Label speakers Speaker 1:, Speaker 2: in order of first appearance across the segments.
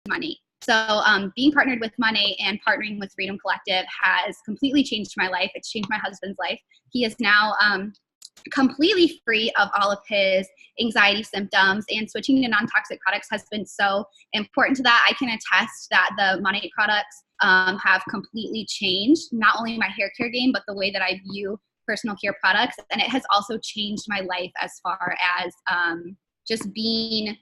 Speaker 1: Money. So being partnered with Money and partnering with Freedom Collective has completely changed my life. It's changed my husband's life. He is now completely free of all of his anxiety symptoms, and switching to non-toxic products has been so important to that. I can attest that the Money products have completely changed not only my hair care game, but the way that I view personal care products. And it has also changed my life as far as just being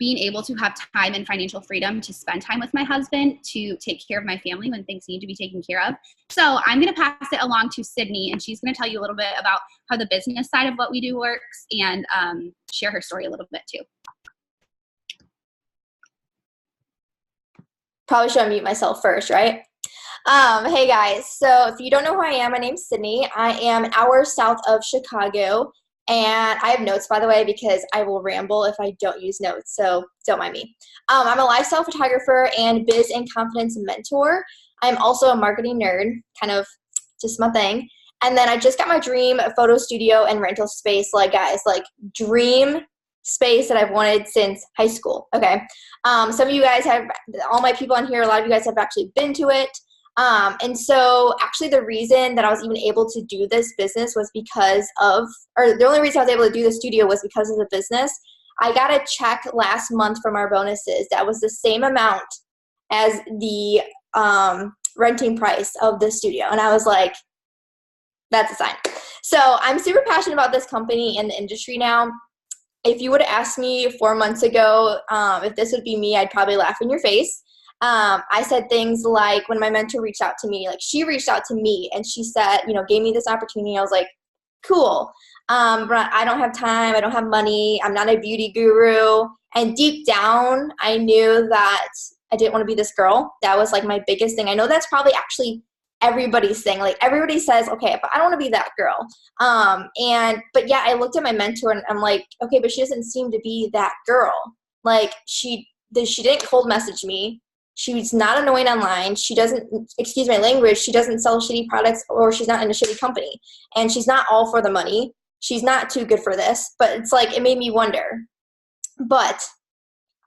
Speaker 1: able to have time and financial freedom to spend time with my husband, to take care of my family when things need to be taken care of. So I'm going to pass it along to Sydney, and she's going to tell you a little bit about how the business side of what we do works, and share her story a little bit too.
Speaker 2: Probably should unmute myself first, right? Hey guys, so if you don't know who I am, my name's Sydney. I am an hour south of Chicago. And I have notes, by the way, because I will ramble if I don't use notes, so don't mind me. I'm a lifestyle photographer and biz and confidence mentor. I'm also a marketing nerd, kind of just my thing. And then I just got my dream photo studio and rental space, guys, dream space that I've wanted since high school, okay? Some of you guys have, all my people on here, a lot of you guys have actually been to it. And so actually the reason that I was even able to do this business was because of, or the only reason I was able to do the studio was because of the business. I got a check last month from our bonuses that was the same amount as the renting price of the studio. And I was like, that's a sign. So I'm super passionate about this company and the industry now. If you would have asked me 4 months ago if this would be me, I'd probably laugh in your face. I said things like, when my mentor reached out to me, she reached out to me and she said, gave me this opportunity. I was like, cool. But I don't have time. I don't have money. I'm not a beauty guru. And deep down, I knew that I didn't want to be this girl. That was my biggest thing. I know that's probably actually everybody's thing. Everybody says, okay, but I don't want to be that girl. But yeah, I looked at my mentor and I'm like, okay, but she doesn't seem to be that girl. She didn't cold message me. She's not annoying online. She doesn't, excuse my language, she doesn't sell shitty products, or she's not in a shitty company. And she's not all for the money. She's not too good for this. But it's it made me wonder. But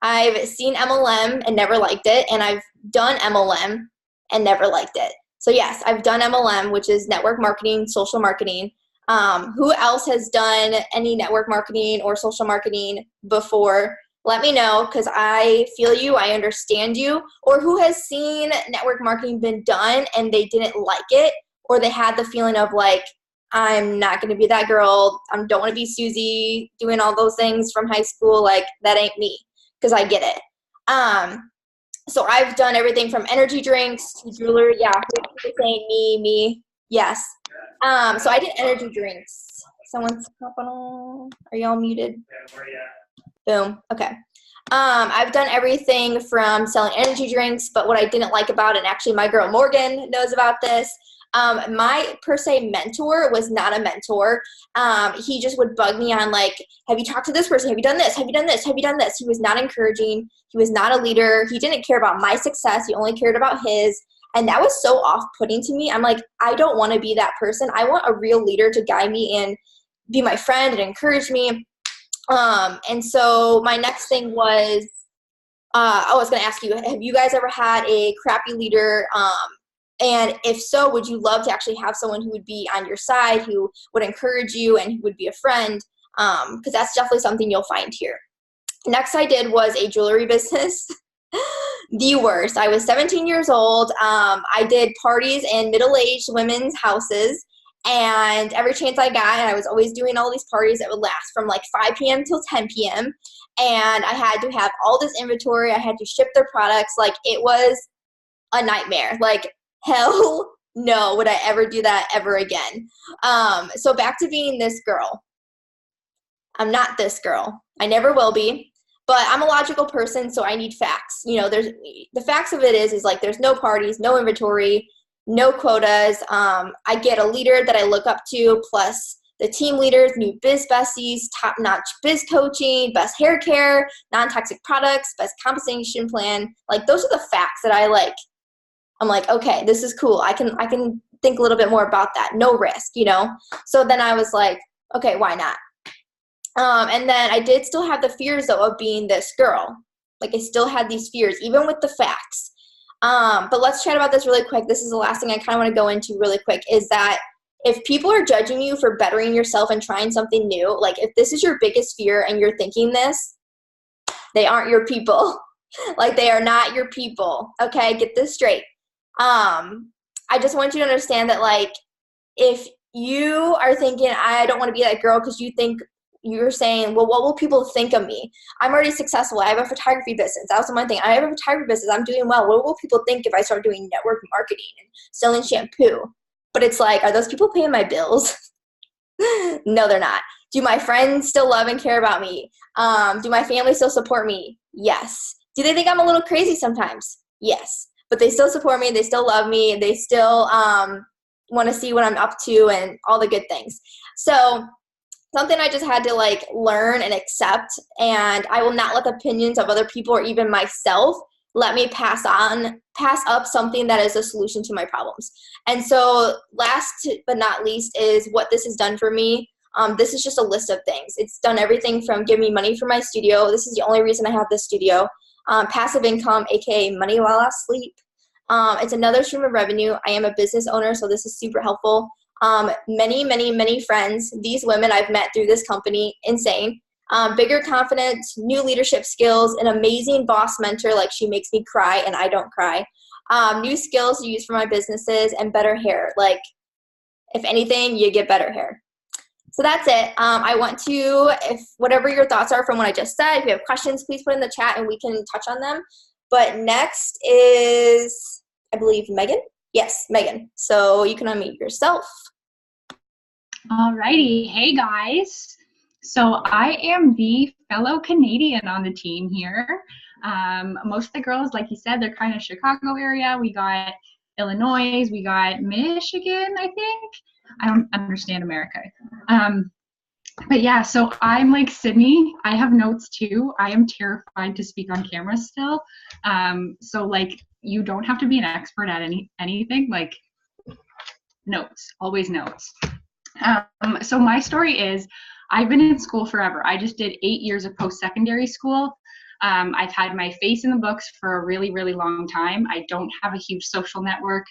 Speaker 2: I've seen MLM and never liked it. And I've done MLM and never liked it. So yes, I've done MLM, which is network marketing, social marketing. Who else has done any network marketing or social marketing before? Let me know, because I feel you, I understand you. Or who has seen network marketing been done and they didn't like it, or they had the feeling of I'm not going to be that girl. I don't want to be Susie doing all those things from high school. That ain't me, because I get it. So I've done everything from energy drinks to jewelry. Yeah, people saying me. Yes. So I did energy drinks. Someone's popping on. Are y'all muted? Boom. Okay. I've done everything from selling energy drinks, but what I didn't like about it, and actually my girl Morgan knows about this, my per se mentor was not a mentor. He just would bug me on have you talked to this person? Have you done this? Have you done this? Have you done this? He was not encouraging. He was not a leader. He didn't care about my success. He only cared about his. And that was so off-putting to me. I'm like, I don't want to be that person. I want a real leader to guide me and be my friend and encourage me. And so my next thing was, I was going to ask you, have you guys ever had a crappy leader? And if so, would you love to actually have someone who would be on your side, who would encourage you and who would be a friend? Because that's definitely something you'll find here. Next I did was a jewelry business. The worst. I was 17 years old. I did parties in middle-aged women's houses. And every chance I got, and I was always doing all these parties that would last from 5 p.m. till 10 p.m. And I had to have all this inventory. I had to ship their products. It was a nightmare. Hell no, would I ever do that ever again. So back to being this girl. I'm not this girl. I never will be. But I'm a logical person, so I need facts. There's the facts of it is there's no parties, no inventory, no quotas. I get a leader that I look up to, plus the team leaders, new biz besties, top-notch biz coaching, best hair care, non-toxic products, best compensation plan. Those are the facts that I like. I'm like, okay, this is cool. I can think a little bit more about that. No risk, So then I was like, okay, why not? And then I did still have the fears, though, of being this girl. Like I still had these fears, even with the facts. But let's chat about this really quick. This is the last thing I kind of want to go into really quick, is that if people are judging you for bettering yourself and trying something new, like if this is your biggest fear and you're thinking this, they aren't your people. Like they are not your people. Okay, get this straight. I just want you to understand that, like, if you are thinking, I don't want to be that girl because you're saying, well, what will people think of me? I'm already successful. I have a photography business. That was one thing. I have a photography business. I'm doing well. What will people think if I start doing network marketing and selling shampoo? But it's like, are those people paying my bills? No, they're not. Do my friends still love and care about me? Do my family still support me? Yes. Do they think I'm a little crazy sometimes? Yes. But they still support me. They still love me. They still want to see what I'm up to and all the good things. So something I just had to like learn and accept, and I will not let the opinions of other people or even myself let me pass up something that is a solution to my problems. And so last but not least is what this has done for me. This is just a list of things. It's done everything from giving me money for my studio. This is the only reason I have this studio. Passive income, aka money while I sleep. It's another stream of revenue. I am a business owner, so this is super helpful. Many friends, these women I've met through this company, insane. Bigger confidence, new leadership skills, an amazing boss mentor, like she makes me cry and I don't cry. New skills to use for my businesses, and better hair. Like, if anything, you get better hair. So that's it. I want to, if whatever your thoughts are from what I just said, if you have questions, please put in the chat and we can touch on them. But next is, I believe, Megan. Yes, Megan. So you can unmute yourself.
Speaker 3: Alrighty. Hey, guys. So I am the fellow Canadian on the team here. Most of the girls, like you said, they're kind of Chicago area. We got Illinois. We got Michigan, I think. I don't understand America. But yeah, so I'm like Sydney. I have notes too. I am terrified to speak on camera still. So like, you don't have to be an expert at anything. Like, notes, always notes. So my story is, I've been in school forever. I just did 8 years of post-secondary school. I've had my face in the books for a really, really long time. I don't have a huge social network.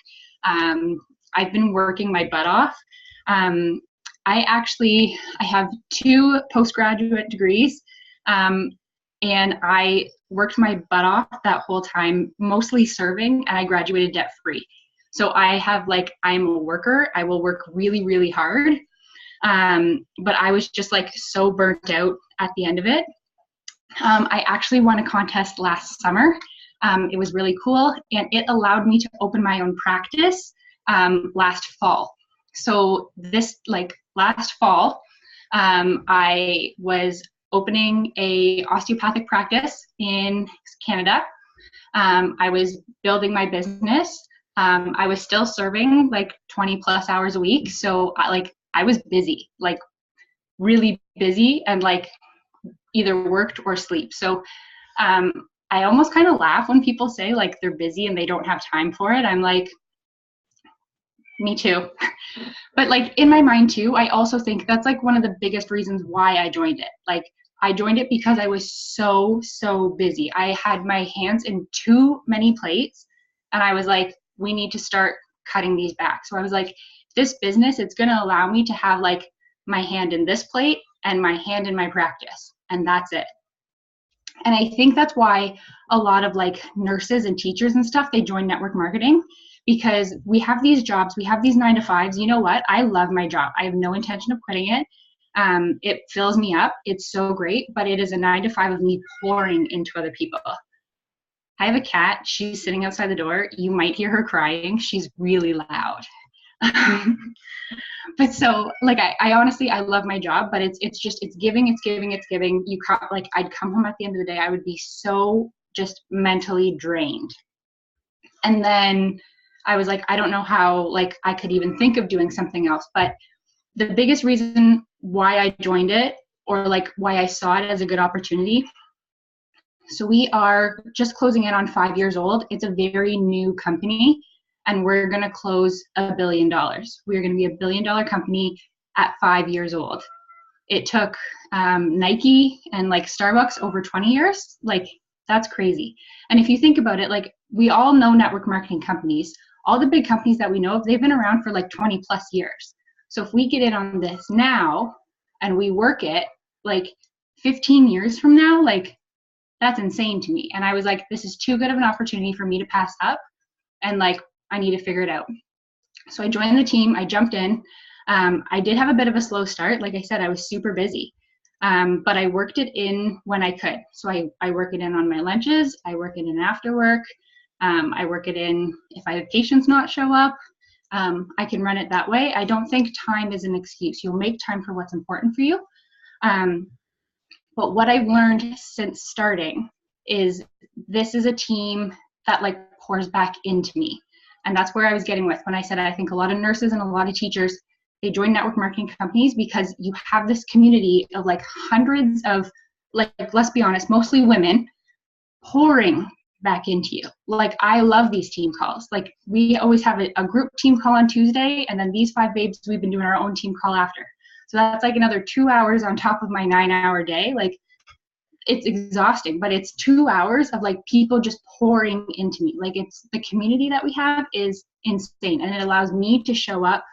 Speaker 3: I've been working my butt off. I have 2 postgraduate degrees, and I worked my butt off that whole time, mostly serving, and I graduated debt-free. So I'm a worker. I will work really, really hard. But I was just like so burnt out at the end of it. I actually won a contest last summer. It was really cool, and it allowed me to open my own practice last fall. So this last fall, I was opening a osteopathic practice in Canada. I was building my business. I was still serving like 20 plus hours a week. So I was busy, like really busy, and like either worked or sleep. So I almost kind of laugh when people say like they're busy and they don't have time for it. I'm like, me too. But like in my mind too, I also think that's like one of the biggest reasons why I joined it. Like I joined it because I was so busy. I had my hands in too many plates, and I was like, we need to start cutting these back. So I was like, this business, it's going to allow me to have like my hand in this plate and my hand in my practice, and that's it. And I think that's why a lot of like nurses and teachers and stuff, they join network marketing, because we have these jobs, we have these 9 to 5s. You know what? I love my job. I have no intention of quitting it. It fills me up. It's so great, but it is a 9 to 5 of me pouring into other people. I have a cat. She's sitting outside the door. You might hear her crying. She's really loud. But so like, I honestly, I love my job, but it's giving. I'd come home at the end of the day. I would be so just mentally drained. And then I was like, I don't know how like I could even think of doing something else. But the biggest reason why I joined it, or like why I saw it as a good opportunity. So we are just closing in on 5 years old. It's a very new company, and we're going to close $1 billion. We're going to be $1 billion company at 5 years old. It took Nike and like Starbucks over 20 years. Like That's crazy. And if you think about it, like we all know network marketing companies, all the big companies that we know of, they've been around for like 20 plus years. So if we get in on this now and we work it, like 15 years from now, like that's insane to me. And I was like, this is too good of an opportunity for me to pass up. And like, I need to figure it out. So I joined the team, I jumped in. I did have a bit of a slow start. Like I said, I was super busy. But I worked it in when I could. So I work it in on my lunches, I work it in after work, I work it in if I have patients not show up. I can run it that way. I don't think time is an excuse. You'll make time for what's important for you. But what I've learned since starting is this is a team that like pours back into me. And that's where I was getting with when I said I think a lot of nurses and a lot of teachers, they join network marketing companies because you have this community of like hundreds of, like, let's be honest, mostly women pouring back into you. Like, I love these team calls. Like, we always have a group team call on Tuesday, and then these 5 babes, we've been doing our own team call after. So that's like another 2 hours on top of my 9-hour day. Like, it's exhausting, but it's 2 hours of like people just pouring into me. Like, it's the community that we have is insane, and it allows me to show up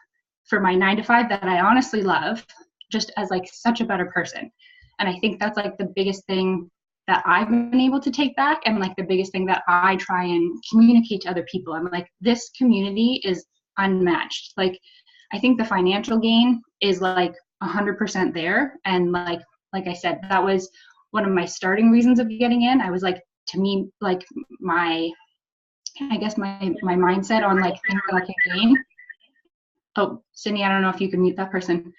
Speaker 3: for my 9 to 5 that I honestly love, just as like such a better person. And I think that's like the biggest thing that I've been able to take back, and like the biggest thing that I try and communicate to other people. I'm like, this community is unmatched. Like, I think the financial gain is like 100% there. And like I said, that was one of my starting reasons of getting in. I was like, to me, like my mindset on like things that I can gain. Oh, Sydney, I don't know if you can mute that person.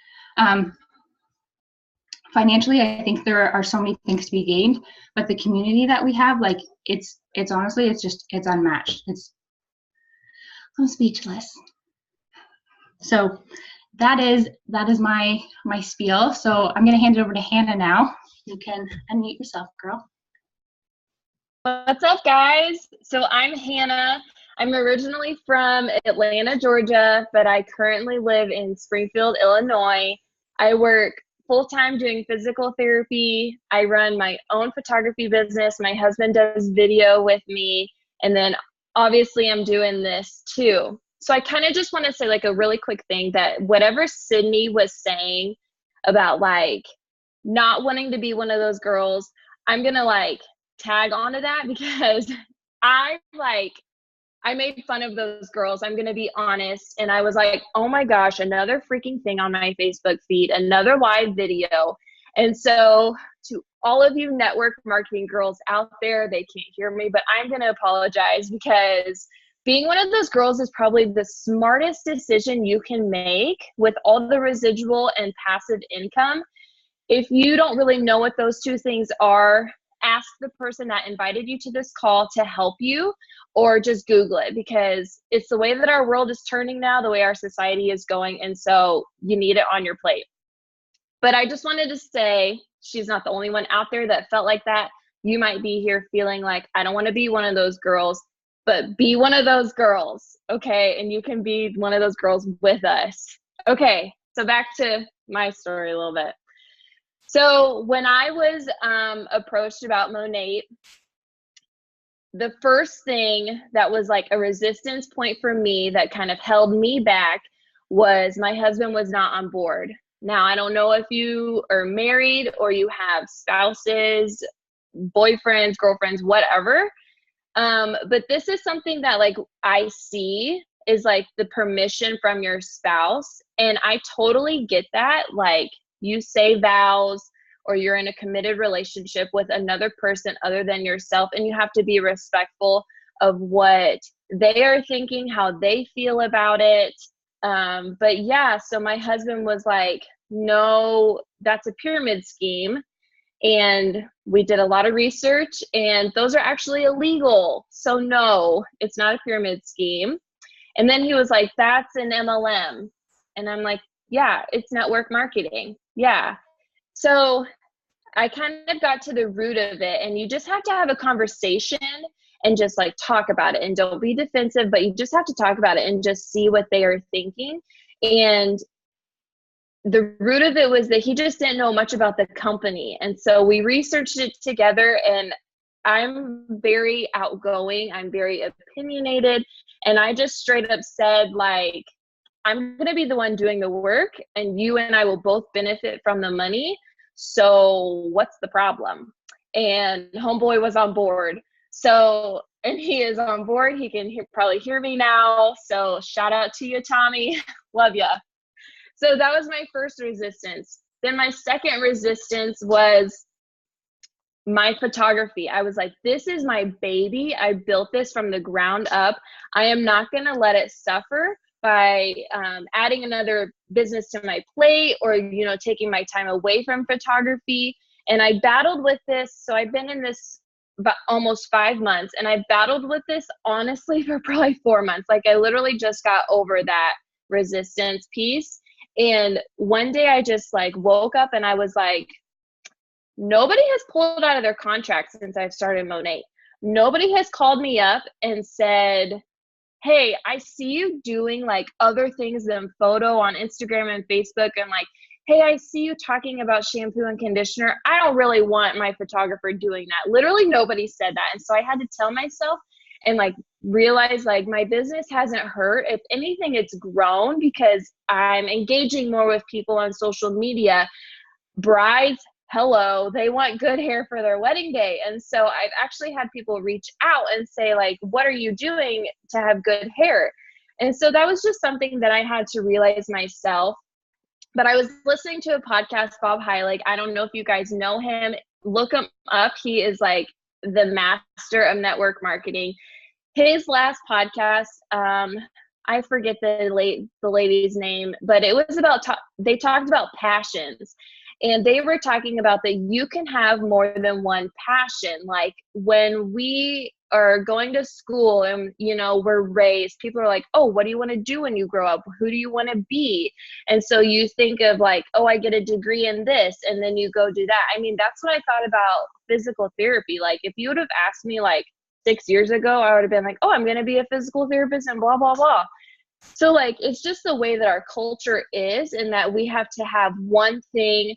Speaker 3: Financially, I think there are so many things to be gained, but the community that we have, like, it's honestly, it's unmatched. I'm speechless. So that is my spiel. So I'm going to hand it over to Hannah now. You can unmute yourself, girl.
Speaker 4: What's up, guys? So I'm Hannah. I'm originally from Atlanta, Georgia, but I currently live in Springfield, Illinois. I work full-time doing physical therapy. I run my own photography business. My husband does video with me. And then obviously I'm doing this too. So I kind of just want to say like a really quick thing, that whatever Sydney was saying about like not wanting to be one of those girls, I'm going to like tag onto that, because I made fun of those girls. I'm going to be honest. And I was like, oh my gosh, another freaking thing on my Facebook feed, another live video. And so to all of you network marketing girls out there, they can't hear me, but I'm going to apologize, because being one of those girls is probably the smartest decision you can make with all the residual and passive income. If you don't really know what those two things are, ask the person that invited you to this call to help you, or just Google it, because it's the way that our world is turning now, the way our society is going. And so you need it on your plate. But I just wanted to say, she's not the only one out there that felt like that. You might be here feeling like, I don't want to be one of those girls, but be one of those girls. Okay. And you can be one of those girls with us. Okay. So back to my story a little bit. So when I was approached about Monat, the first thing that was like a resistance point for me that kind of held me back was my husband was not on board. Now, I don't know if you are married or you have spouses, boyfriends, girlfriends, whatever. But this is something that like I see is like the permission from your spouse. And I totally get that. Like, you say vows, or you're in a committed relationship with another person other than yourself, and you have to be respectful of what they are thinking, how they feel about it. But yeah, so my husband was like, no, that's a pyramid scheme. And we did a lot of research, and those are actually illegal. So no, it's not a pyramid scheme. And then he was like, that's an MLM. And I'm like, yeah, it's network marketing. Yeah. So I kind of got to the root of it, and you just have to have a conversation and just like talk about it, and don't be defensive, but you just have to talk about it and just see what they are thinking. And the root of it was that he just didn't know much about the company. And so we researched it together, and I'm very outgoing. I'm very opinionated. And I just straight up said, like, I'm going to be the one doing the work, and you and I will both benefit from the money. So what's the problem? And homeboy was on board. So, and he is on board. He can probably hear me now. So shout out to you, Tommy. Love ya. So that was my first resistance. Then my second resistance was my photography. I was like, this is my baby. I built this from the ground up. I am not going to let it suffer by adding another business to my plate, or, you know, taking my time away from photography. And I battled with this. So I've been in this about almost 5 months, and I battled with this honestly for probably 4 months. Like, I literally just got over that resistance piece. And one day I just like woke up and I was like, nobody has pulled out of their contract since I've started Monat. Nobody has called me up and said, hey, I see you doing like other things than photo on Instagram and Facebook, and like, hey, I see you talking about shampoo and conditioner. I don't really want my photographer doing that. Literally nobody said that. And so I had to tell myself and like realize like my business hasn't hurt. If anything, it's grown because I'm engaging more with people on social media. Brides, hello, they want good hair for their wedding day. And so I've actually had people reach out and say like, what are you doing to have good hair? And so that was just something that I had to realize myself. But I was listening to a podcast, Bob Heilig. I don't know if you guys know him. Look him up. He is like the master of network marketing. His last podcast, I forget the lady's name, but it was about, they talked about passions. And they were talking about that you can have more than one passion. Like when we are going to school and, you know, we're raised, people are like, oh, what do you want to do when you grow up? Who do you want to be? And so you think of like, oh, I get a degree in this, and then you go do that. I mean, that's what I thought about physical therapy. Like if you would have asked me like 6 years ago, I would have been like, oh, I'm going to be a physical therapist and blah, blah, blah. So like, it's just the way that our culture is, and that we have to have one thing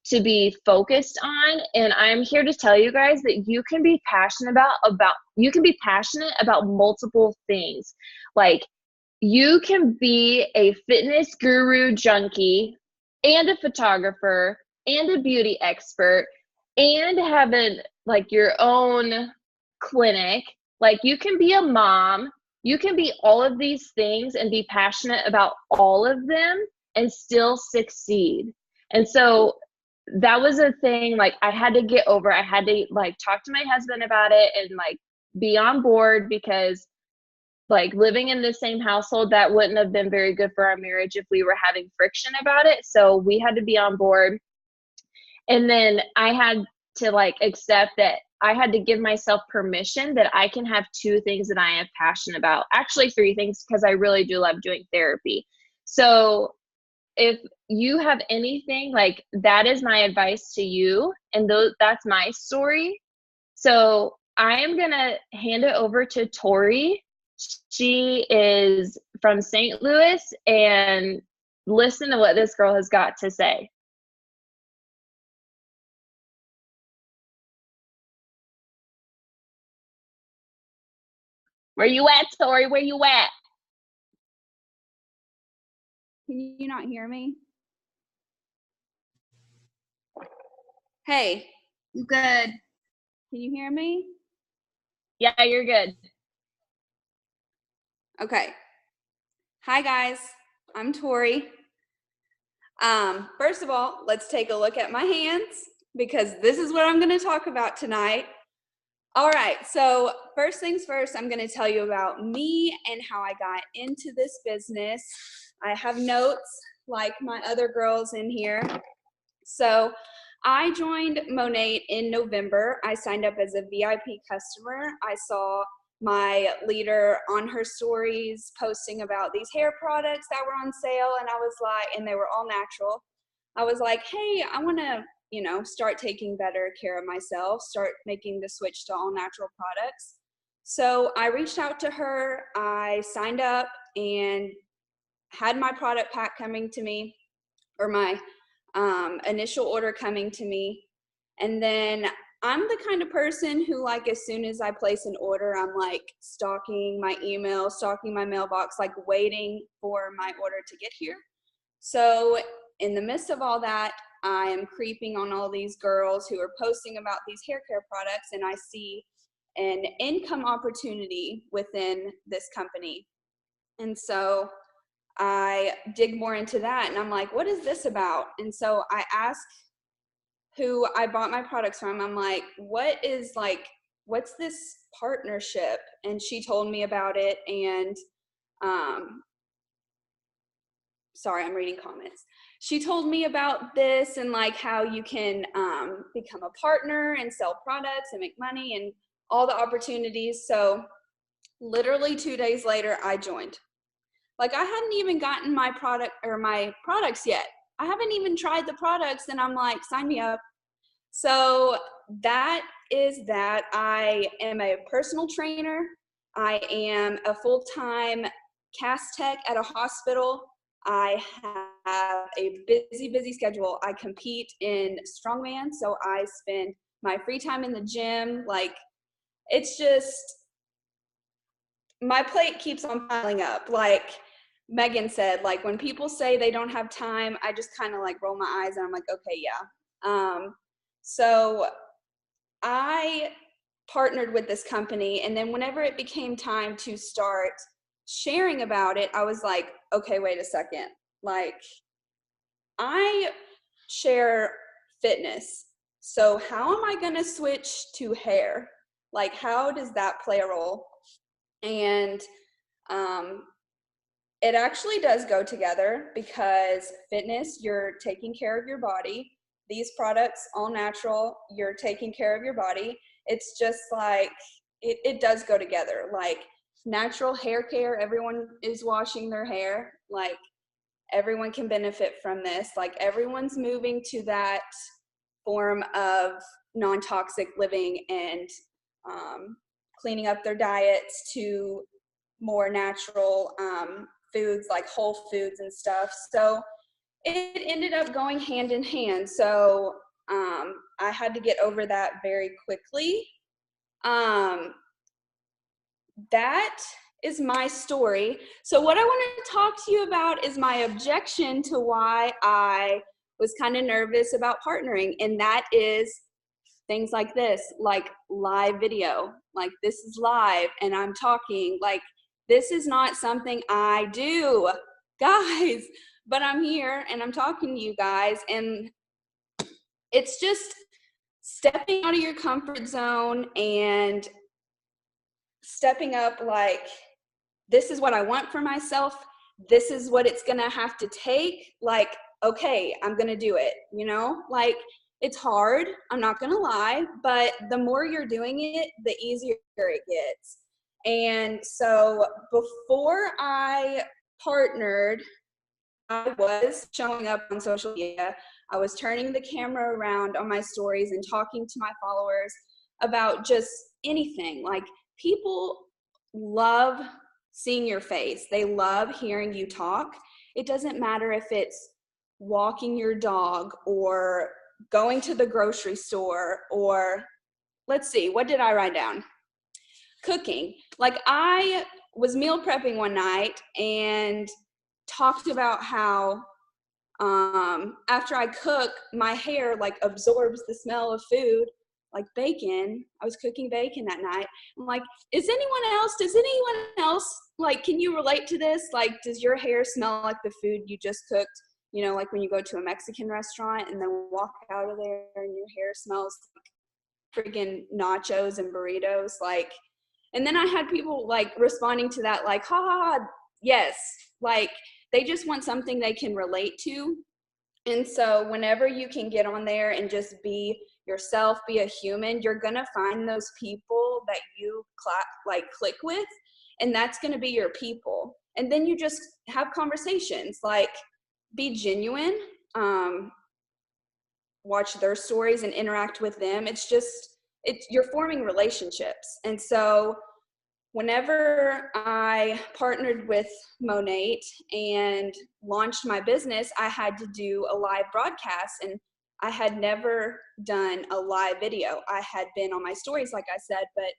Speaker 4: to be focused on. And I'm here to tell you guys that you can be passionate about multiple things. Like you can be a fitness guru junkie and a photographer and a beauty expert and have like your own clinic. Like you can be a mom, you can be all of these things and be passionate about all of them and still succeed. And so that was a thing like I had to get over. I had to like talk to my husband about it and like be on board, because like living in the same household, that wouldn't have been very good for our marriage if we were having friction about it. So we had to be on board. And then I had to like accept that I had to give myself permission that I can have 2 things that I am passionate about. Actually 3 things, because I really do love doing therapy. So if you have anything, like that is my advice to you. And that's my story. So I am going to hand it over to Tori. She is from St. Louis, and listen to what this girl has got to say. Where you at, Tori? Where you at?
Speaker 1: Can you not hear me? Hey, you good? Can you hear me?
Speaker 4: Yeah, you're good.
Speaker 1: Okay. Hi guys, I'm Tori. First of all, let's take a look at my hands, because this is what I'm going to talk about tonight. All right, so first things first, I'm going to tell you about me and how I got into this business. I have notes like my other girls in here. So I joined Monat in November. I signed up as a VIP customer. I saw my leader on her stories posting about these hair products that were on sale, and I was like, and they were all natural. I was like, hey, I want to, you know, start taking better care of myself, start making the switch to all natural products. So I reached out to her, I signed up and had my product pack coming to me, or my initial order coming to me. And then
Speaker 5: I'm the kind of person who, like, as soon as I place an order, I'm like stalking my email, stalking my mailbox, like waiting for my order to get here. So in the midst of all that, I am creeping on all these girls who are posting about these hair care products, and I see an income opportunity within this company. And so I dig more into that, and I'm like, what is this about? And so I ask who I bought my products from, I'm like, what's this partnership? And she told me about it. And sorry, I'm reading comments. She told me about this and like how you can become a partner and sell products and make money and all the opportunities. So literally 2 days later, I joined. Like, I hadn't even gotten my products yet. I haven't even tried the products, and I'm like, sign me up. So that is that. I am a personal trainer. I am a full-time cast tech at a hospital. I have a busy schedule. I compete in strongman, so I spend my free time in the gym. Like, it's just, my plate keeps on piling up. Like Megan said, like, when people say they don't have time, I just kind of like roll my eyes and I'm like, okay, yeah. So I partnered with this company, and then whenever it became time to start sharing about it, I was like, okay, wait a second. Like, I share fitness. So how am I going to switch to hair? Like, how does that play a role? And it actually does go together, because fitness, you're taking care of your body. These products, all natural, you're taking care of your body. It's just like, it does go together. Like, natural hair care, everyone is washing their hair. Like, everyone can benefit from this. Like, everyone's moving to that form of non-toxic living and cleaning up their diets to more natural foods, like whole foods and stuff. So it ended up going hand in hand. So I had to get over that very quickly. That is my story. So what I want to talk to you about is my objection to why I was kind of nervous about partnering. And that is things like this, like live video. Like, this is live and I'm talking. Like, this is not something I do, guys, but I'm here and I'm talking to you guys. And it's just stepping out of your comfort zone and stepping up. Like, this is what I want for myself. This is what it's gonna have to take. Like, okay, I'm gonna do it, you know? Like, it's hard, I'm not gonna lie, but the more you're doing it, the easier it gets. And so before I partnered, I was showing up on social media. I was turning the camera around on my stories and talking to my followers about just anything. Like, people love seeing your face. They love hearing you talk. It doesn't matter if it's walking your dog or going to the grocery store, or let's see, what did I write down? Cooking. Like, I was meal prepping one night and talked about how after I cook, my hair like absorbs the smell of food, like bacon. I was cooking bacon that night. I'm like, does anyone else, like, can you relate to this? Like, does your hair smell like the food you just cooked? You know, like when you go to a Mexican restaurant and then walk out of there and your hair smells like freaking nachos and burritos. Like, and then I had people like responding to that, like, ha ha ha, yes. Like, they just want something they can relate to. And so whenever you can get on there and just be yourself, be a human, you're going to find those people that you click with, and that's going to be your people. And then you just have conversations, like, be genuine, watch their stories and interact with them. You're forming relationships. And so whenever I partnered with Monate and launched my business, I had to do a live broadcast. And I had never done a live video. I had been on my stories, like I said, but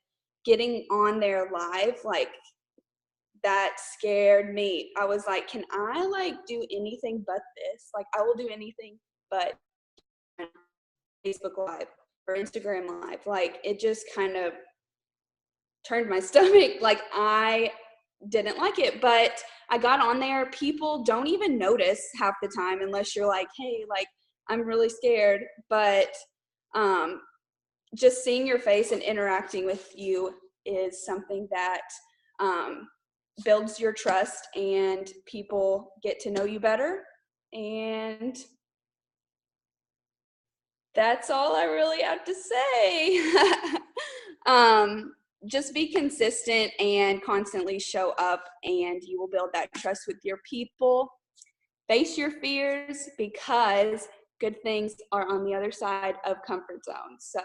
Speaker 5: getting on there live, like, that scared me. I was like, can I like do anything but this? Like, I will do anything but Facebook Live or Instagram Live. Like, it just kind of turned my stomach. Like, I didn't like it, but I got on there. People don't even notice half the time unless you're like, hey, like, I'm really scared. But just seeing your face and interacting with you is something that builds your trust, and people get to know you better. And that's all I really have to say. Just be consistent and constantly show up, and you will build that trust with your people. Face your fears, because good things are on the other side of comfort zones. So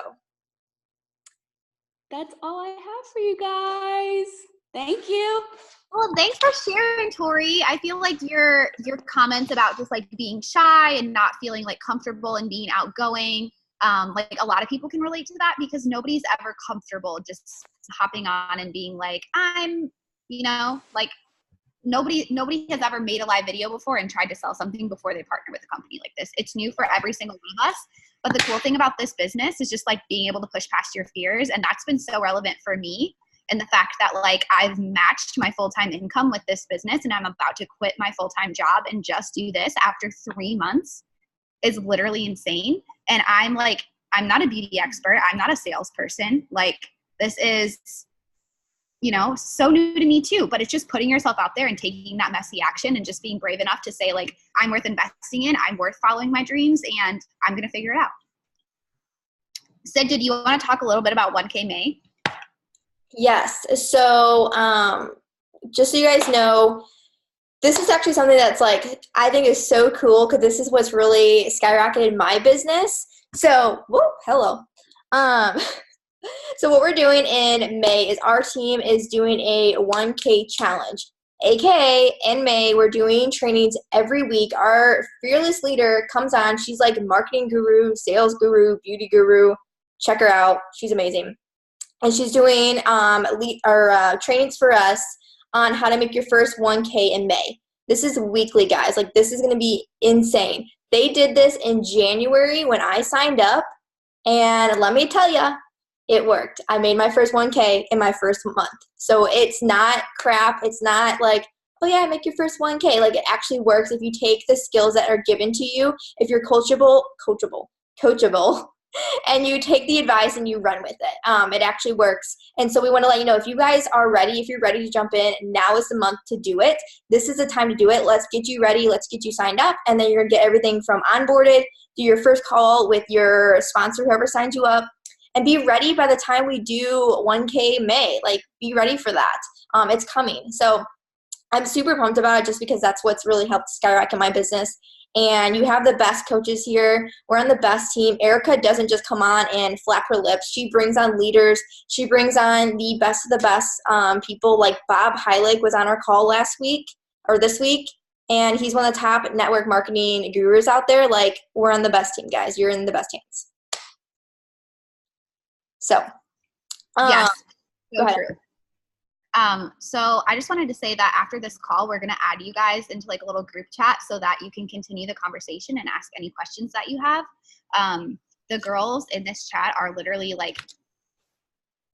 Speaker 5: that's all I have for you guys. Thank you.
Speaker 1: Well, thanks for sharing, Tori. I feel like your comments about just like being shy and not feeling like comfortable and being outgoing, like a lot of people can relate to that, because nobody's ever comfortable just hopping on and being like, I'm, like nobody has ever made a live video before and tried to sell something before they partner with a company like this. It's new for every single one of us. But the cool thing about this business is just like being able to push past your fears. And that's been so relevant for me. And the fact that like I've matched my full-time income with this business, and I'm about to quit my full-time job and just do this after 3 months is literally insane. And I'm not a beauty expert. I'm not a salesperson. Like, this is, so new to me too, but it's just putting yourself out there and taking that messy action and just being brave enough to say, like, I'm worth investing in, I'm worth following my dreams, and I'm going to figure it out. Sid, did you want to talk a little bit about 1K May?
Speaker 2: Yes. So just so you guys know, this is actually something that's like, I think is so cool, because this is what's really skyrocketed my business. So, hello. So what we're doing in May is our team is doing a 1K challenge. AKA in May, we're doing trainings every week. Our fearless leader comes on. She's like marketing guru, sales guru, beauty guru. Check her out. She's amazing. And she's doing trainings for us on how to make your first 1K in May. This is weekly, guys. Like, this is going to be insane. They did this in January when I signed up, and let me tell you, it worked. I made my first 1K in my first month. So it's not crap. It's not like, oh yeah, make your first 1K. Like, it actually works if you take the skills that are given to you. If you're coachable, and you take the advice and you run with it. It actually works. And so we want to let you know, if you guys are ready, if you're ready to jump in, now is the month to do it. This is the time to do it. Let's get you ready. Let's get you signed up. And then you're going to get everything from onboarded, do your first call with your sponsor, whoever signed you up, and be ready by the time we do 1K May. Like, be ready for that. It's coming. So I'm super pumped about it, just because that's what's really helped skyrocket my business. And you have the best coaches here. We're on the best team. Erica doesn't just come on and flap her lips. She brings on leaders. She brings on the best of the best people. Like Bob Heilig was on our call this week, and he's one of the top network marketing gurus out there. Like, we're on the best team, guys. You're in the best hands. So,
Speaker 1: yes,
Speaker 2: so
Speaker 1: true. So I just wanted to say that after this call, we're going to add you guys into like a little group chat so that you can continue the conversation and ask any questions that you have. The girls in this chat are literally like,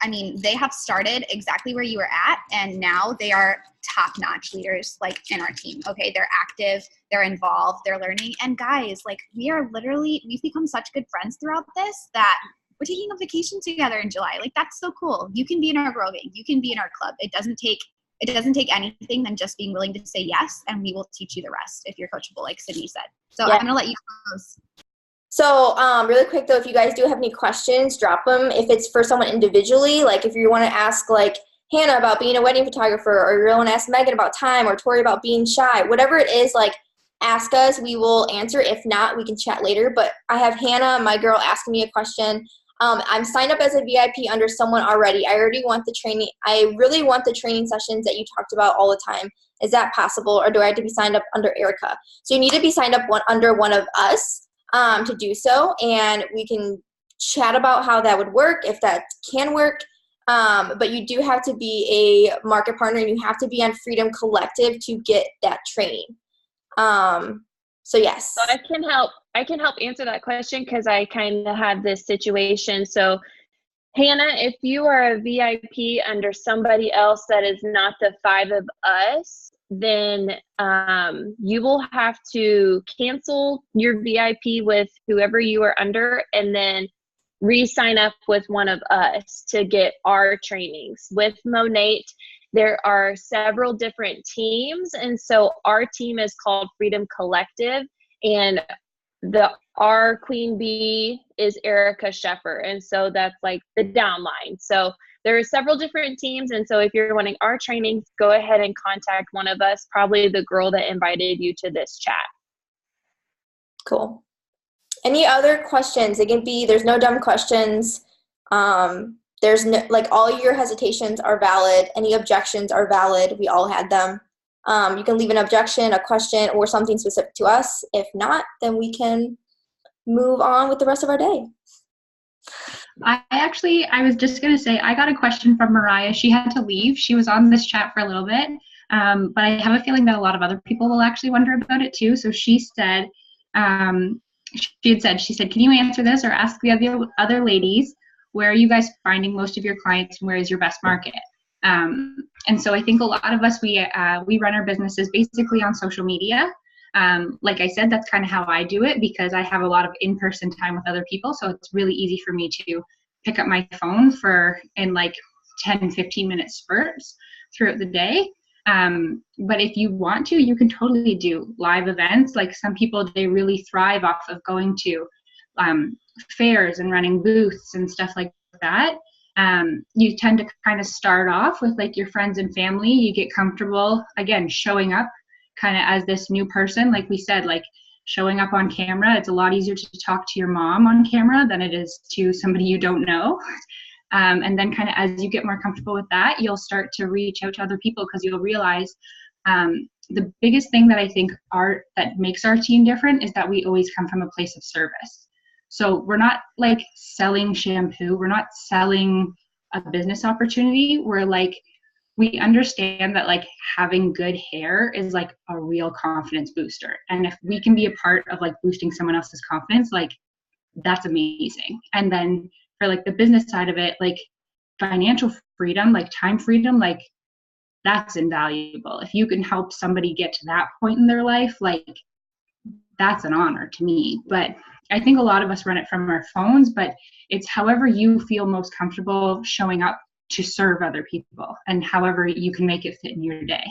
Speaker 1: they have started exactly where you were at, and now they are top-notch leaders like in our team. Okay, they're active, they're involved, they're learning. And guys, like, we've become such good friends throughout this that we're taking a vacation together in July. Like, that's so cool. You can be in our girl gang. You can be in our club. It doesn't take anything than just being willing to say yes, and we will teach you the rest if you're coachable, like Sydney said. So yeah. I'm gonna let you close.
Speaker 2: So really quick though, if you guys do have any questions, drop them. If it's for someone individually, like if you want to ask like Hannah about being a wedding photographer, or you want to ask Megan about time, or Tori about being shy, whatever it is, like, ask us. We will answer. If not, we can chat later. But I have Hannah, my girl, asking me a question. I'm signed up as a VIP under someone already. I already want the training. I really want the training sessions that you talked about all the time. Is that possible, or do I have to be signed up under Erica? So you need to be signed up under one of us. to do so, and we can chat about how that would work, if that can work. But you do have to be a market partner, and you have to be on Freedom Collective to get that training. So yes.
Speaker 4: So I can help answer that question because I kind of had this situation. So Hannah, if you are a VIP under somebody else that is not the 5 of us, then you will have to cancel your VIP with whoever you are under and then re-sign up with one of us to get our trainings. With Monate, there are several different teams, and so our team is called Freedom Collective, and our queen bee is Erica Sheffer, and so that's like the downline. So there are several different teams, and so if you're wanting our trainings, go ahead and contact one of us, probably the girl that invited you to this chat.
Speaker 2: Cool. Any other questions? It can be, there's no dumb questions. There's no, like, all your hesitations are valid. Any objections are valid. We all had them. You can leave an objection, a question, or something specific to us. If not, then we can move on with the rest of our day.
Speaker 3: I was just going to say, I got a question from Mariah. She had to leave. She was on this chat for a little bit, but I have a feeling that a lot of other people will actually wonder about it too. So she said, she said, can you answer this or ask the other ladies, where are you guys finding most of your clients and where is your best market? And so I think a lot of us, we run our businesses basically on social media. Like I said, that's kind of how I do it because I have a lot of in-person time with other people. So it's really easy for me to pick up my phone in like 10, 15 minute spurts throughout the day. But if you want to, you can totally do live events. Like some people, they really thrive off of going to fairs and running booths and stuff like that. You tend to kind of start off with like your friends and family. You get comfortable, again, showing up kind of as this new person. Like we said, like showing up on camera, it's a lot easier to talk to your mom on camera than it is to somebody you don't know. And then kind of as you get more comfortable with that, you'll start to reach out to other people because you'll realize the biggest thing that I think that makes our team different is that we always come from a place of service. So we're not like selling shampoo. We're not selling a business opportunity. We're like, we understand that like having good hair is like a real confidence booster. And if we can be a part of like boosting someone else's confidence, like that's amazing. And then for like the business side of it, like financial freedom, like time freedom, like that's invaluable. If you can help somebody get to that point in their life, like that's an honor to me. But I think a lot of us run it from our phones, but it's however you feel most comfortable showing up to serve other people and however you can make it fit in your day.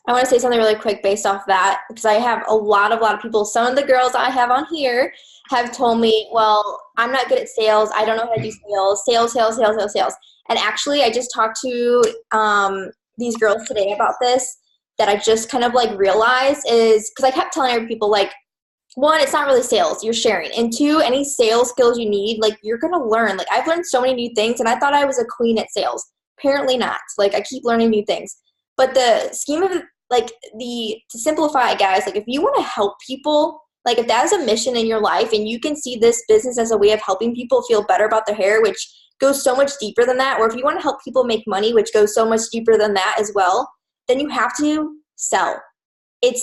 Speaker 2: I want to say something really quick based off that because I have a lot of people. Some of the girls I have on here have told me, well, I'm not good at sales. I don't know how to do sales. And actually, I just talked to these girls today about this that I just kind of like realized is because I kept telling every people like, one, it's not really sales, you're sharing. And two, any sales skills you need, like you're going to learn. Like I've learned so many new things and I thought I was a queen at sales. Apparently not. Like I keep learning new things. But the scheme of it, like to simplify it, guys, like if you want to help people, like if that is a mission in your life and you can see this business as a way of helping people feel better about their hair, which goes so much deeper than that, or if you want to help people make money, which goes so much deeper than that as well, then you have to sell.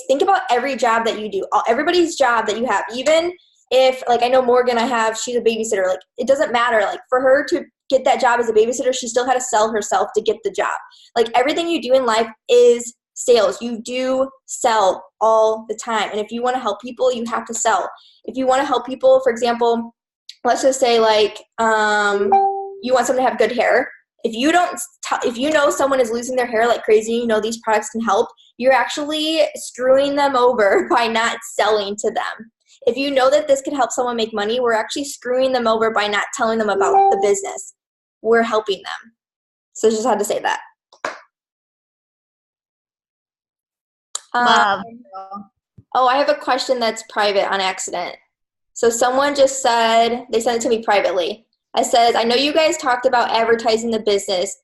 Speaker 2: Think about every job that you do, everybody's job that you have, even if, like, I know Morgan, she's a babysitter, like, it doesn't matter, like, for her to get that job as a babysitter, she still had to sell herself to get the job. Like, everything you do in life is sales. You do sell all the time, and if you want to help people, you have to sell. If you want to help people, for example, let's just say, like, you want someone to have good hair. If you know someone is losing their hair like crazy, you know these products can help, you're actually screwing them over by not selling to them. If you know that this could help someone make money, we're actually screwing them over by not telling them about the business. We're helping them. So I just had to say that.
Speaker 1: Love.
Speaker 2: I have a question that's private on accident. So someone just said, they sent it to me privately. I said, I know you guys talked about advertising the business.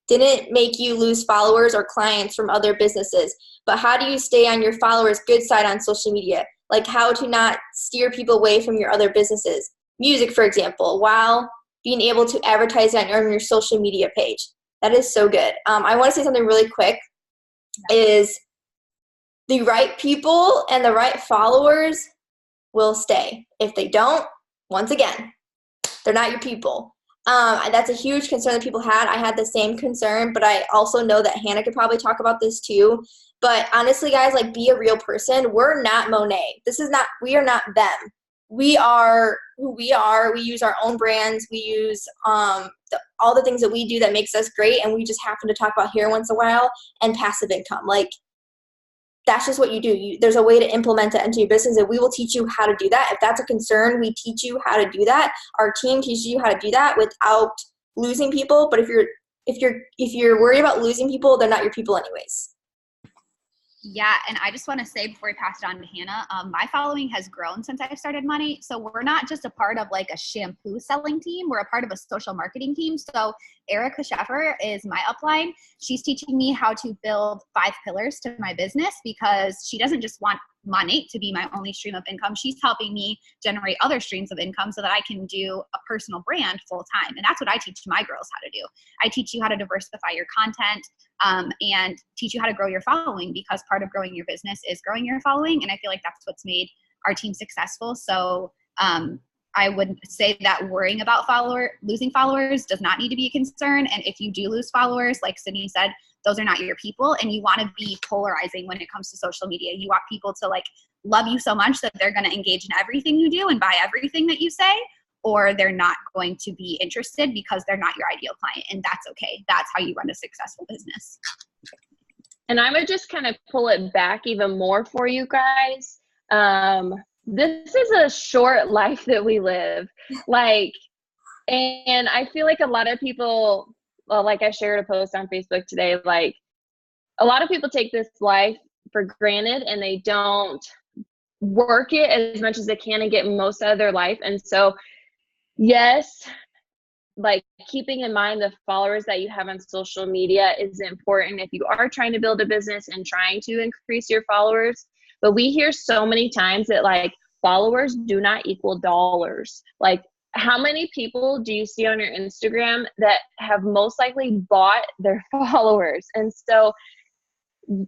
Speaker 2: Didn't make you lose followers or clients from other businesses. But how do you stay on your followers' good side on social media? like how to not steer people away from your other businesses. Music, for example, while being able to advertise on your social media page. That is so good. I want to say something really quick is the right people and the right followers will stay. If they don't, once again, they're not your people. That's a huge concern that people had. I had the same concern, but I also know that Hannah could probably talk about this too. But honestly, guys, like, be a real person. We're not Monet. We are not them. We are who we are. We use our own brands. We use all the things that we do that makes us great, and we just happen to talk about hair once in a while and passive income. Like, that's just what you do. There's a way to implement it into your business, and we will teach you how to do that. If that's a concern, we teach you how to do that. Our team teaches you how to do that without losing people. But if you're worried about losing people, they're not your people anyways.
Speaker 1: Yeah, and I just want to say before I pass it on to Hannah, my following has grown since I've started Money. So we're not just a part of like a shampoo selling team. We're a part of a social marketing team. So Erica Sheffer is my upline. She's teaching me how to build 5 pillars to my business because she doesn't just want Money to be my only stream of income. She's helping me generate other streams of income so that I can do a personal brand full time. And that's what I teach my girls how to do. I teach you how to diversify your content and teach you how to grow your following, because part of growing your business is growing your following. And I feel like that's what's made our team successful. So I would say that worrying about losing followers does not need to be a concern. And if you do lose followers, like Sydney said, those are not your people, and you want to be polarizing when it comes to social media. You want people to like love you so much that they're going to engage in everything you do and buy everything that you say, or they're not going to be interested because they're not your ideal client, and that's okay. That's how you run a successful business.
Speaker 4: And I would just kind of pull it back even more for you guys. This is a short life that we live, and I feel like a lot of people, well, like I shared a post on Facebook today, like a lot of people take this life for granted and they don't work it as much as they can and get most out of their life. And so, yes, like keeping in mind the followers that you have on social media is important if you are trying to build a business and trying to increase your followers. But we hear so many times that like followers do not equal dollars. Like, how many people do you see on your Instagram that have most likely bought their followers? And so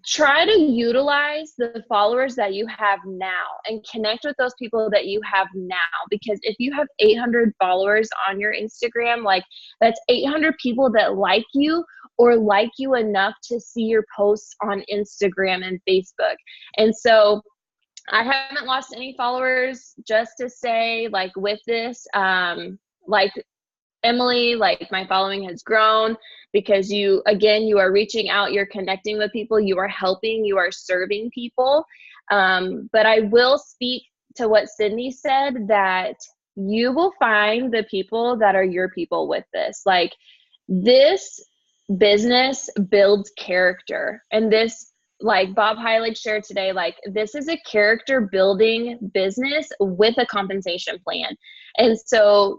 Speaker 4: try to utilize the followers that you have now and connect with those people that you have now. Because if you have 800 followers on your Instagram, like that's 800 people that like you or like you enough to see your posts on Instagram and Facebook. And so I haven't lost any followers, just to say, like with this, like Emily, like my following has grown because you are reaching out, you're connecting with people, you are helping, you are serving people. But I will speak to what Sydney said, that you will find the people that are your people with this. Like, this business builds character, and this, like Bob Heilig shared today, like this is a character building business with a compensation plan. And so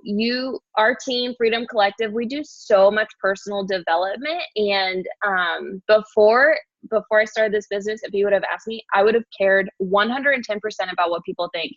Speaker 4: our team, Freedom Collective, we do so much personal development. And before I started this business, if you would have asked me, I would have cared 110% about what people think.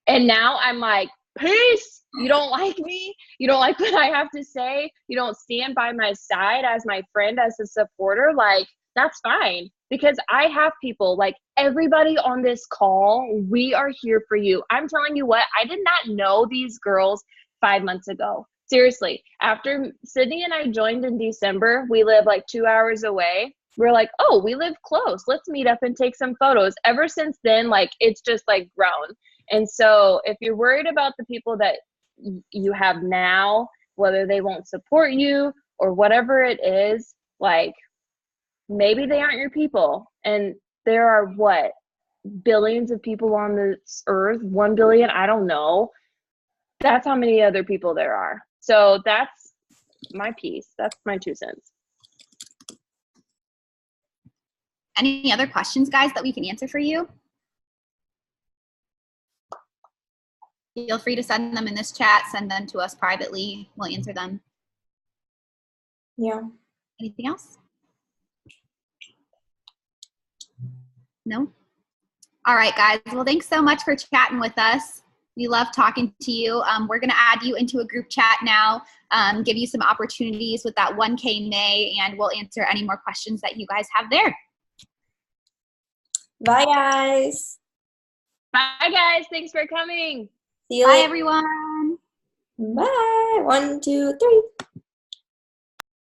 Speaker 4: And now I'm like, peace. You don't like me. You don't like what I have to say. You don't stand by my side as my friend, as a supporter. Like, that's fine. Because I have people, like everybody on this call, we are here for you. I'm telling you what, I did not know these girls 5 months ago. Seriously, after Sydney and I joined in December, we live like 2 hours away. We're like, oh, we live close. Let's meet up and take some photos. Ever since then, like it's just like grown. And so if you're worried about the people that you have now, whether they won't support you or whatever it is, like, maybe they aren't your people. And there are billions of people on this earth, 1 billion, I don't know. That's how many other people there are. So that's my piece. That's my 2 cents.
Speaker 1: Any other questions, guys, that we can answer for you? Feel free to send them in this chat, send them to us privately. We'll answer them.
Speaker 2: Yeah.
Speaker 1: Anything else? No? All right, guys. Well, thanks so much for chatting with us. We love talking to you. We're going to add you into a group chat now, give you some opportunities with that 1K May, and we'll answer any more questions that you guys have there.
Speaker 2: Bye, guys.
Speaker 4: Bye, guys. Thanks for coming.
Speaker 2: See you
Speaker 1: Bye,
Speaker 2: later.
Speaker 1: everyone.
Speaker 2: Bye. 1, 2, 3.